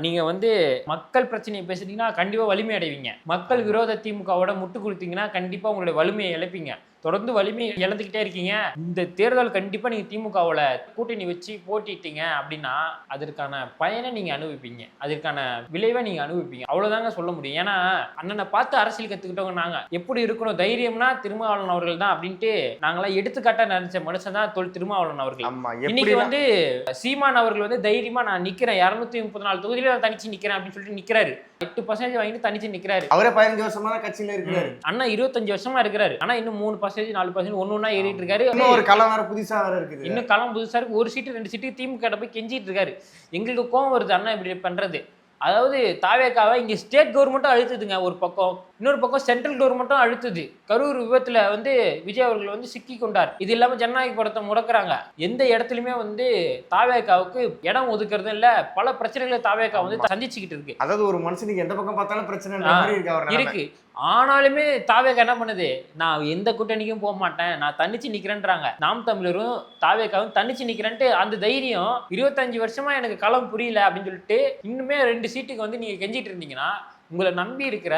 நீங்க வந்து மக்கள் பிரச்சனையை பேசுறீங்கன்னா கண்டிப்பா வலிமை அடைவீங்க. மக்கள் விரோத திமுகவோட முட்டு கொடுத்தீங்கன்னா கண்டிப்பா உங்களுடைய வலிமையை இழப்பீங்க. தொடர்ந்து வலிமை இழந்துக்கிட்டே இருக்கீங்க. இந்த தேர்தல் கண்டிப்பா நீங்க திமுகவோட கூட்டணி வச்சு போட்டிட்டீங்க அப்படின்னா அதற்கான பயனை நீங்க அனுபவிப்பீங்க, அதற்கான விளைவை நீங்க அனுபவிப்பீங்க. அவ்வளவுதாங்க சொல்ல முடியும். ஏன்னா அண்ணனை பார்த்து அரசியல் கத்துக்கிட்டவங்க நாங்க. எப்படி இருக்கணும் தைரியம்னா திருமாவளவன் அவர்கள் தான் அப்படின்ட்டு நாங்களாம் எடுத்துக்காட்டா நினைச்ச மனுஷன் தான் திருமாவளவன் அவர்கள். இன்னைக்கு வந்து சீமான் அவர்கள் வந்து தைரியமா நான் நிக்கிறேன் 234 தொகுதியில நான் தனிச்சு நிக்கிறேன் அப்படின்னு சொல்லிட்டு நிக்கிறாரு. 8% வாங்கிட்டு தனிச்சு நிக்கிறாரு. அவரே 15 வருஷமா கட்சியில இருக்கிறாரு. அண்ணா 25 வருஷமா இருக்கிறாரு. ஆனா இன்னும் 3% 4% ஒன்னொன்னா ஏறிட்டு இருக்காரு. ஒரு களம் வேற புதுசா வேற இருக்குது. இன்னும் களம் புதுசா இருக்கு. ஒரு சீட்டு 2 சீட்டு திமுக போய் கெஞ்சிட்டு இருக்காரு. எங்களுக்கு கோவம் வருது அண்ணா இப்படி பண்றது. அதாவது தாவேக்காவை இங்க ஸ்டேட் கவர்மெண்ட்டும் அழுத்துதுங்க ஒரு பக்கம், இன்னொரு பக்கம் சென்ட்ரல் கவர்மெண்ட்டும் அழுத்துது. கரூர் விபத்துல வந்து விஜய் அவர்கள் வந்து சிக்கி கொண்டார். இது இல்லாம ஜனநாயக படத்தை முடக்குறாங்க. எந்த இடத்துலயுமே வந்து தாவேக்காவுக்கு இடம் ஒதுக்குறது இல்ல. பல பிரச்சனைகளை தாவேக்கா வந்து சந்திச்சுக்கிட்டு இருக்கு. அதாவது ஒரு மனுஷனுக்கு எந்த பக்கம் பார்த்தாலும் பிரச்சனை இருக்கு. ஆனாலுமே தாவேக்கா என்ன பண்ணுது, நான் எந்த கூட்டணிக்கும் போக மாட்டேன், நான் தனிச்சு நிக்கிறேன்றாங்க. நாம் தமிழரும் தாவேக்காவும் தனிச்சு நிக்கிறேன்ட்டு அந்த தைரியம் 25 வருஷமா எனக்கு களம் புரியல அப்படின்னு சொல்லிட்டு இன்னுமே 2 சீட்டுக்கு வந்து நீங்க கெஞ்சிட்டு இருந்தீங்கன்னா உங்களை நம்பி இருக்கிற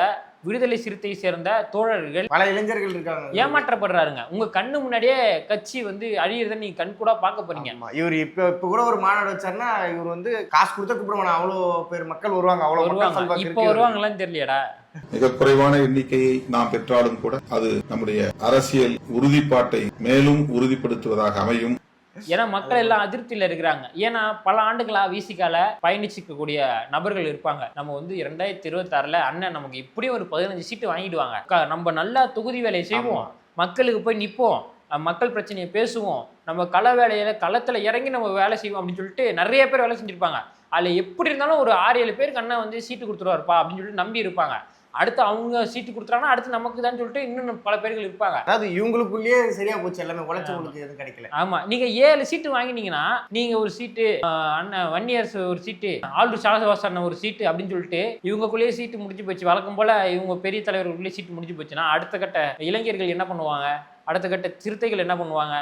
விடுதலை சிறுத்தை சேர்ந்த தோழர்கள், பல இளைஞர்கள் இருக்காங்க, ஏமாற்றப்படுறாருங்க. உங்க கண்ணு முன்னாடியே கட்சி வந்து அழியறத நீங்க கண் கூட பார்க்க போறீங்க. இவர் இப்ப கூட ஒரு மாநாடு வச்சாருன்னா இவர் வந்து காசு கொடுத்த கூப்பிடுவாங்க. அவ்வளவு பேர் மக்கள் வருவாங்க. அவ்வளவு இப்ப வருவாங்களான்னு தெரியலடா. மிக குறைவான எண்ணிக்கையை நாம் பெற்றாலும் கூட அது நம்முடைய அரசியல் உறுதிப்பாட்டை மேலும் உறுதிப்படுத்துவதாக அமையும். ஏன்னா மக்கள் எல்லாம் அதிருப்தியில இருக்கிறாங்க. ஏன்னா பல ஆண்டுகளா விசிகால பயணிச்சுக்கக்கூடிய நபர்கள் இருப்பாங்க. நம்ம வந்து 2026 அண்ணன் நமக்கு இப்படியும் ஒரு 15 சீட்டு வாங்கிடுவாங்க, நம்ம நல்லா தொகுதி வேலையை செய்வோம், மக்களுக்கு போய் நிற்போம், மக்கள் பிரச்சனையை பேசுவோம், நம்ம கள வேலையில களத்துல இறங்கி நம்ம வேலை செய்வோம் அப்படின்னு சொல்லிட்டு நிறைய பேர் வேலை செஞ்சிருப்பாங்க. அதுல எப்படி இருந்தாலும் ஒரு 6-7 பேருக்கு அண்ணன் வந்து சீட்டு கொடுத்துருவாருப்பா அப்படின்னு சொல்லிட்டு நம்பி இருப்பாங்க. அடுத்து அவங்க சீட்டு கொடுத்துறாங்கன்னா அடுத்து நமக்கு தான் சொல்லிட்டு இன்னும் பல பேர்கள் இருப்பாங்க. அதாவது இவங்களுக்குள்ளேயே சரியா போச்சு, எல்லாமே உழைச்சவங்களுக்கு எதுவும் கிடைக்கல. ஆமா, நீங்க 7 சீட்டு வாங்கினீங்கன்னா நீங்க ஒரு சீட்டு, அண்ணன் வன்னியர்ஸ் ஒரு சீட்டு, ஆளுநர் சாலவாசன் ஒரு சீட்டு அப்படின்னு சொல்லிட்டு இவங்களுக்குள்ளேயே சீட்டு முடிஞ்சு போச்சு. வழக்கம் போல இவங்க பெரிய தலைவர்களுக்குள்ளேயே சீட்டு முடிஞ்சு போச்சுன்னா அடுத்த கட்ட இளைஞர்கள் என்ன பண்ணுவாங்க, அடுத்த கட்ட சிறுத்தைகள் என்ன பண்ணுவாங்க?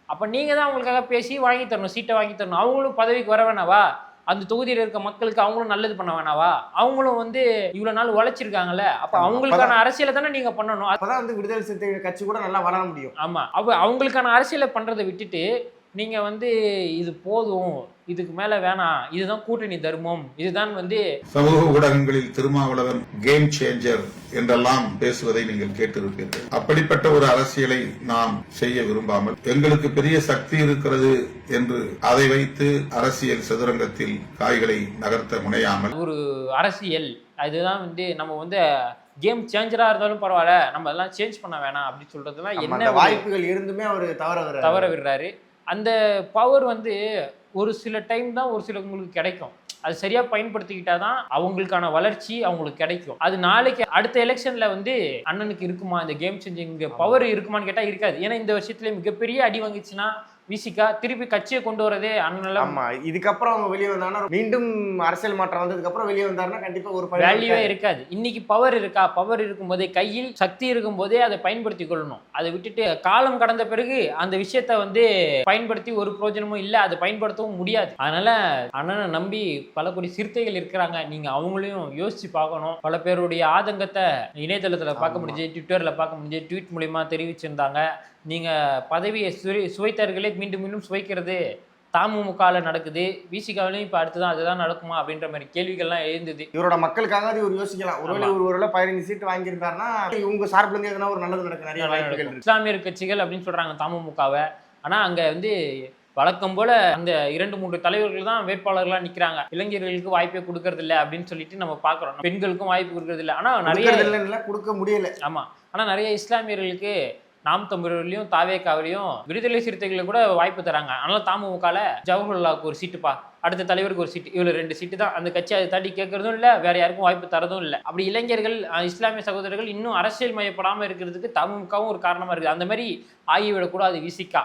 அப்ப நீங்க தான் அவங்களுக்காக பேசி வாங்கி தரணும், சீட்டை வாங்கி தரணும். அவங்களும் பதவிக்கு வர வேணாவா? அந்த தொகுதியில் இருக்க மக்களுக்கு அவங்களும் நல்லது பண்ண வேணாவா? அவங்களும் வந்து இவ்வளவு நாள் உழைச்சிருக்காங்கல்ல, அப்ப அவங்களுக்கான அரசியலை தானே நீங்க பண்ணணும். அப்பதான் வந்து விடுதலை சிறுத்தைகள் கட்சி கூட நல்லா வளர முடியும். ஆமா, அவங்களுக்கான அரசியலை பண்றதை விட்டுட்டு நீங்க வந்து இது போதும், இதுக்கு மேல வேணாம், இதுதான் கூட்டணி தர்மம், இதுதான் வந்து சமூக ஊடகங்களில் திருமாவளவன் கேம் சேஞ்சர் என்றெல்லாம் பேசுவதை நீங்கள் கேட்டிருப்பீர்கள். அப்படிப்பட்ட ஒரு அரசியலை நாம் செய்ய விரும்பாமல் எங்களுக்கு பெரிய சக்தி இருக்கிறது என்று அதை வைத்து அரசியல் சதுரங்கத்தில் காய்களை நகர்த்த முனையாமல் ஒரு அரசியல் அதுதான் வந்து நம்ம வந்து கேம் சேஞ்சரா இருந்தாலும் பரவாயில்ல, நம்ம அதெல்லாம் சேஞ்ச் பண்ண வேணாம் அப்படின்னு சொல்றதுலாம் என்ன வாய்ப்புகள் இருந்துமே அவர் தவற விடுறாரு. அந்த பவர் வந்து ஒரு சில டைம் தான் ஒரு சிலவங்களுக்கு கிடைக்கும். அது சரியா பயன்படுத்திக்கிட்டா தான் அவங்களுக்கான வளர்ச்சி அவங்களுக்கு கிடைக்கும். அது நாளைக்கு அடுத்த எலெக்ஷன்ல வந்து அண்ணனுக்கு இருக்குமா இந்த கேம் சேஞ்சிங் பவர் இருக்குமான்னு கேட்டா இருக்காது. ஏன்னா இந்த வருஷத்துல மிகப்பெரிய அடி வாங்கிச்சுன்னா விசிகா திருப்பி கட்சியை கொண்டு வரதே அண்ணன். ஆமா, இதுக்கப்புறம் அவங்க வெளியே வந்தாங்கன்னா மீண்டும் அரசியல் மாற்றம் வந்ததுக்கு அப்புறம் வெளியே வந்தாருன்னா கண்டிப்பா ஒரு வேல்யூவே இருக்காது. இன்னைக்கு பவர் இருக்கா, பவர் இருக்கும்போதே கையில் சக்தி இருக்கும் போதே அதை பயன்படுத்தி கொள்ளணும். அதை விட்டுட்டு காலம் கடந்த பிறகு அந்த விஷயத்த வந்து பயன்படுத்தி ஒரு பிரயோஜனமும் இல்லை, அதை பயன்படுத்தவும் முடியாது. அதனால அண்ணனை நம்பி பல கோடி சிறுத்தைகள் இருக்கிறாங்க. நீங்க அவங்களையும் யோசிச்சு பார்க்கணும். பல பேருடைய ஆதங்கத்தை இணையதளத்துல பார்க்க முடிஞ்சு, ட்விட்டர்ல பார்க்க முடிஞ்சு, ட்வீட் மூலியமா தெரிவிச்சிருந்தாங்க. நீங்க பதவியை சுவைத்தார்களே மீண்டும் மீண்டும் சுவைக்கிறது தமுமுகல நடக்குது, விசிகாவிலையும் இப்ப அடுத்துதான் அதுதான் நடக்குமா அப்படின்ற மாதிரி கேள்விகள்லாம் எழுந்தது. இவரோட மக்களுக்காக இவர் யோசிக்கலாம். ஒருவேளை 15 சீட் வாங்கியிருந்தாருன்னா உங்க சார்பில் இருந்து எதனா ஒரு நல்லது நடக்க நிறைய வாய்ப்புகள் இருக்கு. இஸ்லாமியர் கட்சிகள் அப்படின்னு சொல்றாங்க தமுமுகவை. ஆனா அங்க வந்து வழக்கம் போல அந்த 2-3 தலைவர்கள் தான் வேட்பாளர்களா நிக்கிறாங்க. இளைஞர்களுக்கு வாய்ப்பே கொடுக்கறது இல்லை அப்படின்னு சொல்லிட்டு நம்ம பாக்குறோம். பெண்களுக்கும் வாய்ப்பு கொடுக்கறது இல்லை. ஆனா நிறைய கொடுக்க முடியல. ஆமா, ஆனா நிறைய இஸ்லாமியர்களுக்கு நாம் தமிழர்லையும் தாவேக்காவிலையும் விடுதலை சிறுத்தைகளுக்கு கூட வாய்ப்பு தராங்க. அதனால தமுமுகல ஜவஹர்லாவுக்கு ஒரு சீட்டுப்பா, அடுத்த தலைவருக்கு ஒரு சீட்டு, இவ்வளவு 2 சீட்டு தான். அந்த கட்சி அதை தாண்டி கேட்கறதும் இல்லை, வேற யாருக்கும் வாய்ப்பு தரதும் இல்லை. அப்படி இளைஞர்கள் இஸ்லாமிய சகோதரர்கள் இன்னும் அரசியல் மயப்படாம இருக்கிறதுக்கு தமுமுகவும் ஒரு காரணமா இருக்குது. அந்த மாதிரி ஆகிவிடக்கூடாது விசிகா.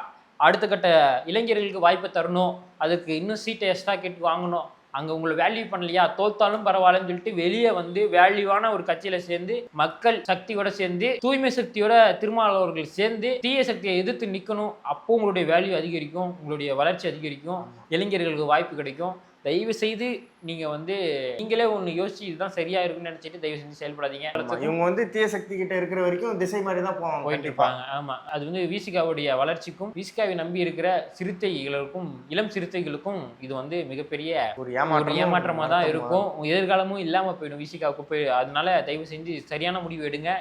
அடுத்த கட்ட இளைஞர்களுக்கு வாய்ப்பு தரணும், அதுக்கு இன்னும் சீட்டை எக்ஸ்ட்ரா கேட்டு வாங்கணும். அங்கே உங்களை வேல்யூ பண்ணலையா, தோத்தாலும் பரவாயில்லன்னு சொல்லிட்டு வெளியே வந்து வேல்யூவான ஒரு கட்சியில சேர்ந்து மக்கள் சக்தியோட சேர்ந்து தூய்மை சக்தியோட திருமாவளவர்கள் சேர்ந்து தீய சக்தியை எதிர்த்து நிற்கணும். அப்போ உங்களுடைய வேல்யூ அதிகரிக்கும், உங்களுடைய வளர்ச்சி அதிகரிக்கும், இளைஞர்களுக்கு வாய்ப்பு கிடைக்கும். தயவு செய்து நீங்க வந்து நீங்களே ஒன்று யோசிச்சு இதுதான் சரியா இருக்குன்னு நினைச்சிட்டு தயவு செஞ்சு செயல்படாதீங்க. இவங்க வந்து தீய சக்தி கிட்ட இருக்கிற வரைக்கும் திசை மாதிரி தான் போயிட்டு இருப்பாங்க. ஆமா, அது வந்து விசிகாவுடைய வளர்ச்சிக்கும் விசிகாவை நம்பி இருக்கிற சிறுத்தைகளுக்கும் இளம் சிறுத்தைகளுக்கும் இது வந்து மிகப்பெரிய ஒரு ஏமாற்றமா தான் இருக்கும். எதிர்காலமும் இல்லாம போயிடும் விசிகாவுக்கு போய். அதனால தயவு செஞ்சு சரியான முடிவு எடுங்க.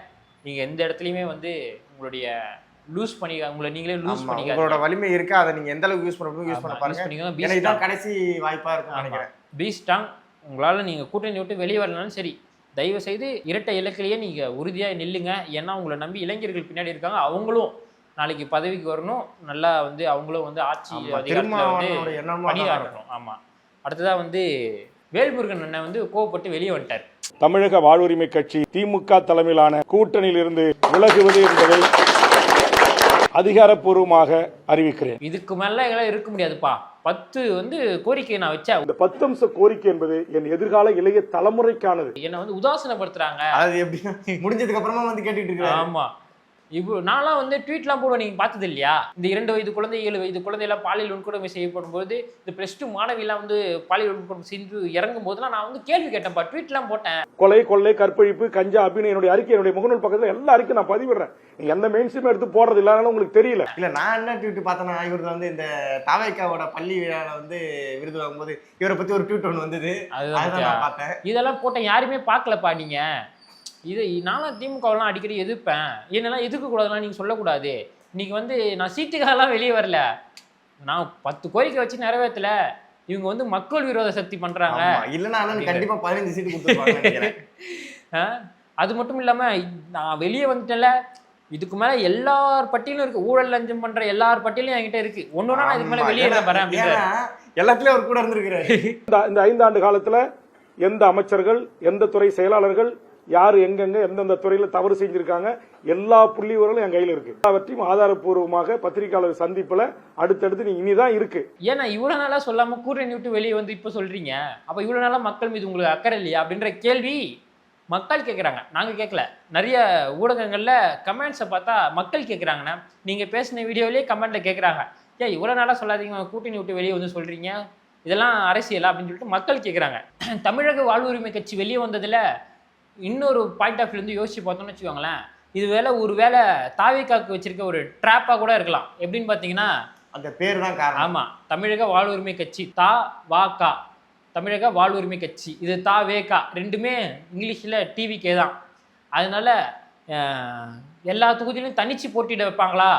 நீங்க எந்த இடத்துலயுமே வந்து உங்களுடைய லூஸ் பண்ணி உங்களை நீங்களே லூஸ் பண்ணிக்க. உங்களோட வலிமை இருக்கு, அதை நீங்க எந்த அளவுக்கு யூஸ் பண்ணணும் யூஸ் பண்ண பாருங்க. இதுதான் கடைசி வாய்ப்பா இருக்கும் நினைக்கிறேன். Be strong. உங்களால நீங்க கூட்டணி விட்டு வெளியே வரலனாலும் சரி, தயவு செய்து இரட்டை இலக்கிலேயே நீங்க உறுதியா நில்லுங்க. ஏன்னா உங்களை நம்பி இளைஞர்கள் பின்னாடி இருக்காங்க. அவங்களும் நாளைக்கு பதவிக்கு வரணும், நல்லா வந்து அவங்களும் வந்து ஆட்சி அதிகாரத்துல வந்து பணியாற்றணும். ஆமா, அடுத்ததா வந்து வேல்முருகன் அண்ணன் வந்து கோவப்பட்டு வெளியே வந்துட்டார். தமிழக வாழ்வுரிமை கட்சி திமுக தலைமையிலான கூட்டணியில் இருந்து விலகுவது என்பதை அதிகாரப்பூர்வமாக அறிவிக்கிறேன். இதுக்கு மேல எங்களால் இருக்க முடியாதுப்பா. 10 வந்து கோரிக்கை நான் வச்சேன். இந்த 10 அம்ச கோரிக்கை என்பது என் எதிர்கால இளைய தலைமுறைக்கானது. என்னை வந்து உதாசனப்படுத்துறாங்க. அது எப்படி முடிஞ்சதுக்கு அப்புறமா வந்து கேட்டுட்டு இருக்காங்க. ஆமா, இப்போ நான்லாம் வந்து ட்வீட்லாம் போடுவேன், நீங்க பார்த்தது இல்லையா? இந்த 2 வயது குழந்தை 7 வயது குழந்தையெல்லாம் பாலியல் வன்கொடுமை செய்யப்படும் போது, இந்த +2 மாணவியெல்லாம் வந்து பாலியல் வன்கொடுமை செஞ்சு இறங்கும் போதுலாம் நான் வந்து கேள்வி கேட்டேன்ப்பா, ட்வீட்லாம் போட்டேன். கொலை, கொள்ளை, கற்பழிப்பு, கஞ்சா அப்படின்னு என்னுடைய அறிக்கை, என்னுடைய முகநூல் பக்கத்துல எல்லா அறிக்கையும் நான் பதிவிடுறேன். நீங்க எந்த மெயின் ஸ்ட்ரீம் எடுத்து போடுறது இல்லாதனால உங்களுக்கு தெரியல. இல்ல, நான் என்ன ட்வீட் பார்த்தேன்னா, இவர் வந்து இந்த தாவேக்காவோட பள்ளி விழாவில் வந்து விருது வாங்கும்போது இவரை பத்தி ஒரு ட்வீட் ஒன்று வந்தது, அதுதான் நான் பார்த்தேன். இதெல்லாம் போட்டேன், யாருமே பார்க்கலப்பா. நீங்க இது நானும் திமுகவெல்லாம் அடிக்கடி எதிர்ப்பேன். என்னெல்லாம் எதிர்க்கக்கூடாதுலாம் நீங்கள் சொல்லக்கூடாது. இன்னைக்கு வந்து நான் சீட்டுக்காகலாம் வெளியே வரல, நான் 10 கோரிக்கை வச்சு நிறைவேற்றல. இவங்க வந்து மக்கள் விரோத சக்தி பண்றாங்க. இல்லைன்னா கண்டிப்பா 15 சீட்டு கொடுத்துருப்பாங்க. அது மட்டும் இல்லாம நான் வெளியே வந்துட்டேன்ல, இதுக்கு மேல எல்லார் பட்டியலும் இருக்கு. ஊழல் லஞ்சம் பண்ற எல்லார் பட்டியலும் என்கிட்ட இருக்கு. ஒன்னொன்னா நான் இதுக்கு மேல வெளியே வரேன் அப்படின்னு எல்லாத்துலயும் அவர் கூட இருந்திருக்கிறாரு. இந்த 5 ஆண்டு காலத்துல எந்த அமைச்சர்கள், எந்த துறை செயலாளர்கள், யார் எங்கெங்க எந்தெந்த துறையில தவறு செஞ்சிருக்காங்க, எல்லா புள்ளிவர்களும் என் கையில இருக்கு. எல்லாவற்றையும் ஆதாரப்பூர்வமாக பத்திரிகையாளர் சந்திப்புல அடுத்தடுத்து நீ இனிதான் இருக்கு. ஏன்னா இவ்வளவு நாளா சொல்லாம கூட்டணி விட்டு வெளியே வந்து இப்ப சொல்றீங்க. அப்ப இவ்வளவு நாளா மக்கள் மீது உங்களுக்கு அக்கறை இல்லையா அப்படின்ற கேள்வி மக்கள் கேட்குறாங்க. நாங்க கேட்கல. நிறைய ஊடகங்கள்ல கமெண்ட்ஸை பார்த்தா மக்கள் கேட்குறாங்கண்ணா. நீங்க பேசின வீடியோலயே கமெண்ட்ல கேட்குறாங்க, ஏன் இவ்வளவு நாளா சொல்லாதீங்க, கூட்டணி விட்டு வெளியே வந்து சொல்றீங்க, இதெல்லாம் அரசியலா அப்படின்னு சொல்லிட்டு மக்கள் கேட்குறாங்க. தமிழக வாழ்வுரிமை கட்சி வெளியே வந்ததுல இன்னொரு பாயிண்ட் ஆஃப் வியூ யோசிச்சு பார்த்தோம்னு வச்சுக்கோங்களேன், இது ஒரு வேளை தாவேக்காக்கு வச்சிருக்க ஒரு ட்ராப்பாக கூட இருக்கலாம். எப்படின்னு பார்த்தீங்கன்னா, அந்த பேர் தான் காரணம். ஆமா, தமிழக வாழ்வுரிமை கட்சி த.வ.க. தமிழக வாழ்வுரிமை கட்சி. இது த.வே.க. ரெண்டுமே இங்கிலீஷ்ல டிவிகே தான். அதனால எல்லா தொகுதியிலும் தனிச்சு போட்டியிட வைப்பாங்களா?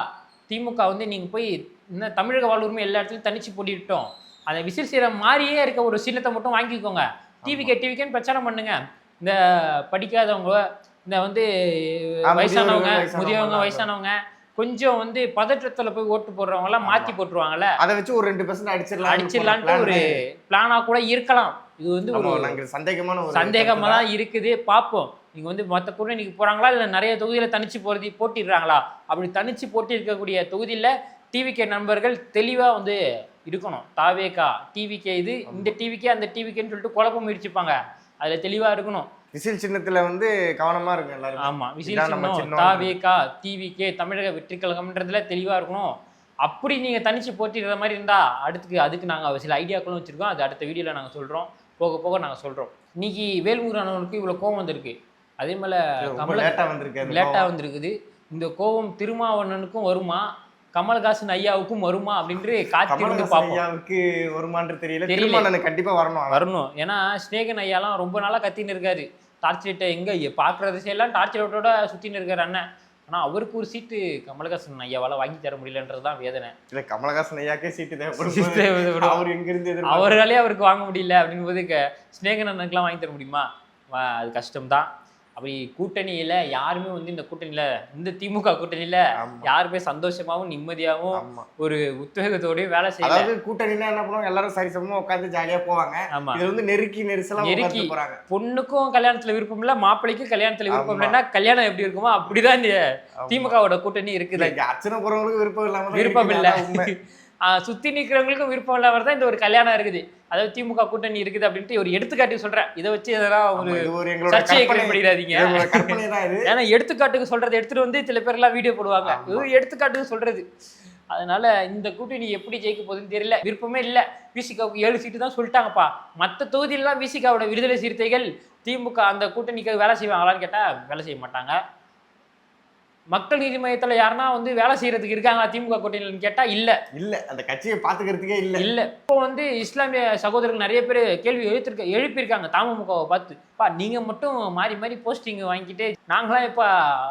திமுக வந்து நீங்க போய் இந்த தமிழக வாழ்வுரிமை எல்லா இடத்துலையும் தனிச்சு போட்டிட்டோம், அந்த விசில் செய்கிற மாதிரியே இருக்க ஒரு சின்னத்தை மட்டும் வாங்கிக்கோங்க, டிவிகேன்னு பிரச்சாரம் பண்ணுங்க. இந்த படிக்காதவங்க, இந்த வந்து வயசானவங்க, முதியவங்க, வயசானவங்க, கொஞ்சம் வந்து பதற்றத்துல போய் ஓட்டு போடுறவங்க எல்லாம் மாத்தி போட்டுருவாங்கல்ல, அதை வச்சு ஒரு 2% அடிச்சிடலான்ட்டு ஒரு பிளானா கூட இருக்கலாம். இது வந்து ஒரு சந்தேகமா தான் இருக்குது. பார்ப்போம், நீங்க வந்து மற்ற கூட்டணிக்கு போறாங்களா இல்ல நிறைய தொகுதியில தனிச்சு போட்டிடுறாங்களா? அப்படி தனிச்சு போட்டி இருக்கக்கூடிய தொகுதியில டிவிகே நண்பர்கள் தெளிவா வந்து இருக்கணும். த.வே.க. டிவிகே இது, இந்த டிவிகே அந்த டிவிகேன்னு சொல்லிட்டு குழப்பம் முயற்சிப்பாங்க, அதுல தெளிவா இருக்கணும். விசில் சின்னத்துல வந்து கவனமா இருக்கும் எல்லாரும். ஆமா, விசில் சின்னம் த.வே.க. டிவிகே தமிழக வெற்றி கழகம்ன்றதுல தெளிவா இருக்கணும். அப்படி நீங்க தனிச்சு போட்டிடுற மாதிரி இருந்தா அதுக்கு நாங்க சில ஐடியாக்களும் வச்சிருக்கோம். அது அடுத்த வீடியோல நாங்க சொல்றோம், போக போக நாங்க சொல்றோம். இன்னைக்கு வேல்முருகனுக்கு இவ்வளவு கோவம் வந்திருக்கு, அதே மாதிரி லேட்டா வந்திருக்குது. இந்த கோவம் திருமாவளவனுக்கும் வருமா, கமல்ஹாசன் ஐயாவுக்கும் வருமா அப்படின்ட்டு காத்திருந்து பார்ப்போம். வருமானு தெரியல, கண்டிப்பா வரணும். ஏன்னா ஸ்நேகன் ஐயாலாம் ரொம்ப நாளா கத்தின்னு இருக்காரு, டார்ச் லைட்டை எங்க பாக்குற திசையெல்லாம் டார்ச் லைட்டோட சுத்தின்னு இருக்காரு அண்ணன். ஆனா அவருக்கு ஒரு சீட்டு கமல்ஹாசன் ஐயாவால வாங்கி தர முடியலன்றதுதான் வேதனை. இல்ல, கமல்ஹாசன் ஐயாக்கே சீட்டு தேவைப்படும், அவர் எங்க இருந்து அவராலே அவருக்கு வாங்க முடியல அப்படின் போது ஸ்நேகன் அண்ணனுக்குலாம் வாங்கி தர முடியுமா? அது கஷ்டம்தான். அப்படி கூட்டணியில யாருமே வந்து இந்த கூட்டணியில, இந்த திமுக கூட்டணியில யாருமே சந்தோஷமாவும் நிம்மதியாகவும் ஒரு உத்வேகத்தோடய வேலை செய்யல. கூட்டணினா என்ன பண்ணுவாங்க, எல்லாரும் சரிசமமா உட்காந்து ஜாலியா போவாங்க. இது வந்து நெருக்கி போறாங்க. பொண்ணுக்கும் கல்யாணத்துல விருப்பம் இல்ல, மாப்பிள்ளைக்கும் கல்யாணத்துல விருப்பம் இல்லைன்னா கல்யாணம் எப்படி இருக்குமோ அப்படிதான் இந்த திமுகவோட கூட்டணி இருக்குது. அர்ச்சனை போறவங்களுக்கு விருப்பம் இல்ல, சுத்தி நிக்கிறவங்களுக்கும் விருப்பம் இல்லாம தான் இந்த ஒரு கல்யாணம் இருக்குது. அதாவது திமுக கூட்டணி இருக்குது அப்படின்ட்டு ஒரு எடுத்துக்காட்டு சொல்றேன். இதை வச்சு எதனா ஒரு சர்ச்சையை பண்ணிடாதீங்க. ஏன்னா எடுத்துக்காட்டுக்கு சொல்றதை எடுத்துட்டு வந்து சில பேர் எல்லாம் வீடியோ போடுவாங்க, எடுத்துக்காட்டுக்கு சொல்றது. அதனால இந்த கூட்டணி எப்படி ஜெயிக்க போகுதுன்னு தெரியல. விருப்பமே இல்லை. விசிகாவுக்கு 7 சீட்டு தான் சொல்லிட்டாங்கப்பா. மற்ற தொகுதியிலாம் விசிகாவோட விடுதலை சிறுத்தைகள் திமுக அந்த கூட்டணிக்கு வேலை செய்வாங்களான்னு கேட்டா வேலை செய்ய மாட்டாங்க. மக்கள் நீதி மையத்துல யாருன்னா வந்து வேலை செய்யறதுக்கு இருக்காங்களா திமுக கூட்டணின்னு கேட்டா இல்ல, அந்த கட்சியை பாத்துக்கிறதுக்கே இல்ல. இப்போ வந்து இஸ்லாமிய சகோதரர்கள் நிறைய பேர் கேள்வி எழுப்பியிருக்காங்க தமுகவை பார்த்து, பா நீங்க மட்டும் மாறி மாறி போஸ்டிங் வாங்கிட்டு நாங்களாம் இப்ப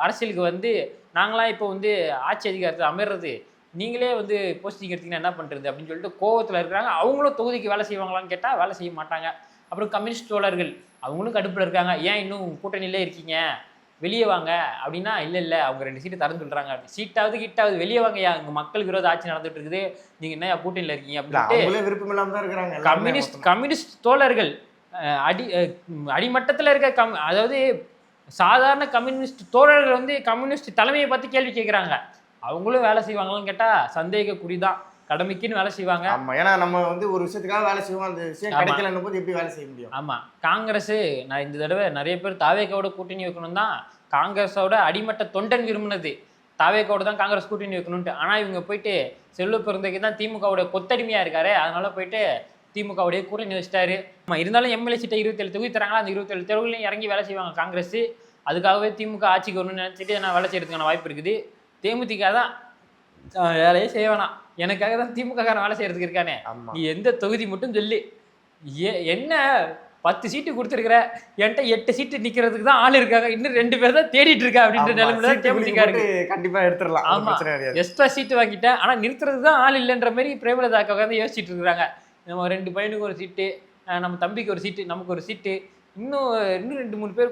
அரசியலுக்கு வந்து நாங்களாம் இப்போ வந்து ஆட்சி அதிகாரத்தை அமைறது, நீங்களே வந்து போஸ்டிங் எடுத்தீங்கன்னா என்ன பண்றது அப்படின்னு சொல்லிட்டு கோவத்துல இருக்கிறாங்க. அவங்களும் தொகுதிக்கு வேலை செய்வாங்களான்னு கேட்டா வேலை செய்ய மாட்டாங்க. அப்புறம் கம்யூனிஸ்ட் தோழர்கள் அவங்களும் கடுப்புல இருக்காங்க, ஏன் இன்னும் கூட்டணியிலே இருக்கீங்க, வெளியே வாங்க அப்படின்னா இல்லை அவங்க 2 சீட்டு தரன்னு சொல்றாங்க. சீட்டாவது கிட்டாவது வெளியே வாங்கயா, இங்க மக்களுக்கு விரோத ஆட்சி நடந்துட்டு இருக்குது, நீங்க என்ன கூட்டணியில இருக்கீங்க அப்படின்னு விருப்பம் இல்லாம தான் இருக்காங்க. கம்யூனிஸ்ட் தோழர்கள் அடிமட்டத்துல இருக்க அதாவது சாதாரண கம்யூனிஸ்ட் தோழர்கள் வந்து கம்யூனிஸ்ட் தலைமையை பார்த்து கேள்வி கேட்கிறாங்க. அவங்களும் வேலை செய்வாங்களான்னு கேட்டா சந்தேக குறிதான். கடமைக்குன்னு வேலை செய்வாங்க. ஆமா, ஏன்னா நம்ம வந்து ஒரு விஷயத்துக்காக வேலை செய்வோம், அந்த விஷயம் கிடைக்கலன்னும் போது எப்படி வேலை செய்ய முடியும்? ஆமா, காங்கிரஸ் நான் இந்த தடவை நிறைய பேர் தாவேக்காவோட கூட்டணி வைக்கணும் தான் காங்கிரஸோட அடிமட்ட தொண்டன் விரும்பினது, தாவேக்காவோட தான் காங்கிரஸ் கூட்டணி வைக்கணும்ட்டு. ஆனா இவங்க போயிட்டு செல்வ பிறந்தக்கு தான் திமுகவோட கொத்தடிமையா இருக்காரு, அதனால போயிட்டு திமுகவுடைய கூட்டணி வச்சிட்டாரு. இருந்தாலும் எம்எல்ஏ சீட்டை 27 தொகுதி தராங்களா, அந்த 27 தொகுதியிலையும் இறங்கி வேலை செய்வாங்க காங்கிரஸ். அதுக்காகவே திமுக ஆட்சிக்கு வரணும்னு நினைச்சிட்டு நான் வேலை செய்யறதுக்கான வாய்ப்பு இருக்குது. தேமுதிக தான் வேலையே செய்ய வேணாம், எனக்காக தான் திமுக வேலை செய்யறதுக்கு இருக்கானே, நீ எந்த தொகுதி மட்டும் சொல்லு, என்ன 10 சீட்டு கொடுத்துருக்குற, என்கிட்ட 8 சீட்டு நிக்கிறதுக்கு தான் ஆள் இருக்காங்க, இன்னும் 2 பேர் தான் தேடிட்டு இருக்கா அப்படின்ற நிலைமையில தேமுதிக இருக்கு. கண்டிப்பா எடுத்துடலாம். ஆமா, எக்ஸ்ட்ரா சீட்டு வாங்கிட்டேன், ஆனா நிறுத்துறதுக்கு தான் ஆள் இல்லைன்ற மாதிரி பிரேமலதாக்கா வந்து யோசிச்சுட்டு இருக்காங்க. நம்ம 2 பையனுக்கு ஒரு சீட்டு, நம்ம தம்பிக்கு ஒரு சீட்டு, நமக்கு ஒரு சீட்டு, இன்னும் 2-3 பேர்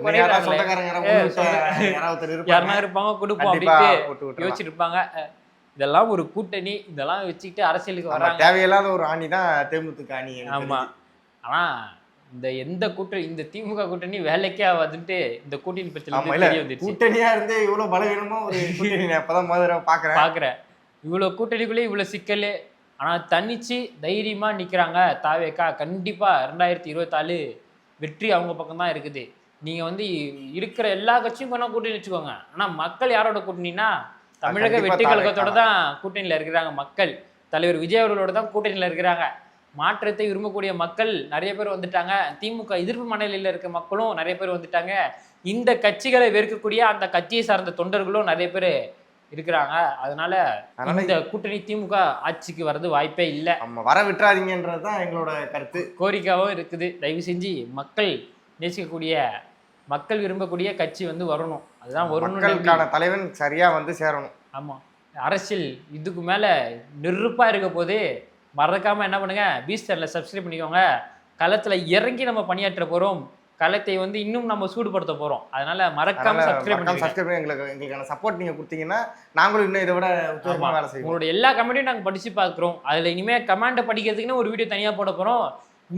யாருன்னா இருப்பாங்க கொடுப்போம் அப்படின்ட்டு யோசிச்சுட்டு இருப்பாங்க. இதெல்லாம் ஒரு கூட்டணி, இதெல்லாம் வச்சுக்கிட்டு அரசியலுக்கு வராங்க. தேவையில்லாத ஒரு அணி தான் தேமுதிக அணி. ஆமா, ஆனா எந்த கூட்டணி, இந்த திமுக கூட்டணி வேலைக்கே ஆகாதுன்ட்டு இந்த கூட்டணி பிரச்சனை கூட்டணியா இருந்து இவ்வளவு பலவீனமா ஒரு கூட்டணி அப்பதான் முதல்ல பாக்குறேன். இவ்வளவு கூட்டணிக்குள்ளே இவ்வளவு சிக்கல். ஆனா தனிச்சு தைரியமா நிக்கிறாங்க தாவேக்கா. கண்டிப்பா 2024 வெற்றி அவங்க பக்கம் தான் இருக்குது. நீங்க வந்து இருக்கிற எல்லா கட்சியும் கொண்டா கூட்டணி வச்சுக்கோங்க, ஆனா மக்கள் யாரோட கூட்டணினா தமிழக வெற்றி கழகத்தோட தான் கூட்டணியில இருக்கிறாங்க. மக்கள் தலைவர் விஜய் அவர்களோட தான் கூட்டணியில இருக்கிறாங்க. மாற்றத்தை விரும்பக்கூடிய மக்கள் நிறைய பேர் வந்துட்டாங்க. திமுக எதிர்ப்பு மனநிலையில் இருக்க மக்களும் நிறைய பேர் வந்துட்டாங்க. இந்த கட்சிகளை வெறுக்கக்கூடிய அந்த கட்சியை சார்ந்த தொண்டர்களும் நிறைய பேர் இருக்கிறாங்க. அதனால இந்த கூட்டணி திமுக ஆட்சிக்கு வர்றது வாய்ப்பே இல்லை. நம்ம வர விட்டுறாதீங்கன்றது தான் எங்களோட கருத்து, கோரிக்கையாகவும் இருக்குது. தயவு செஞ்சு மக்கள் நேசிக்கக்கூடிய, மக்கள் விரும்பக்கூடிய கட்சி வந்து வரணும். அதுதான் மக்களுக்கான தலைவன் சரியா வந்து சேரணும். ஆமாம், அரசியல் இதுக்கு மேலே நெருப்பாக இருக்க போது மறக்காமல் என்ன பண்ணுங்க, பீஸ்டரில் சப்ஸ்கிரைப் பண்ணிக்கோங்க. களத்தில் இறங்கி நம்ம பணியாற்ற போகிறோம். களத்தை வந்து இன்னும் நம்ம சூடுபடுத்த போகிறோம். அதனால மறக்காம சப்ஸ்கிரைப் பண்ணி எங்களுக்கான சப்போர்ட் நீங்கள் கொடுத்தீங்கன்னா நாங்களும் இன்னும் இதை விட உத்தரவாதமாக வேலை செய்வோம். உங்களோட எல்லா கமெண்ட்டையும் நாங்கள் படித்து பார்க்குறோம். அதில் இனிமேல் கமெண்ட்டை படிக்கிறதுக்குன்னு ஒரு வீடியோ தனியாக போட போகிறோம்.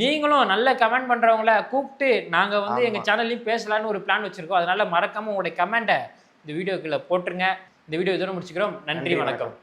நீங்களும் நல்ல கமெண்ட் பண்ணுறவங்கள கூப்பிட்டு நாங்கள் வந்து எங்கள் சேனல்லையும் பேசலான்னு ஒரு பிளான் வச்சுருக்கோம். அதனால் மறக்காமல் உங்களுடைய கமெண்ட்டை இந்த வீடியோக்குள்ளே போட்டுருங்க. இந்த வீடியோ இதோட முடிச்சுக்கிறோம். நன்றி, வணக்கம்.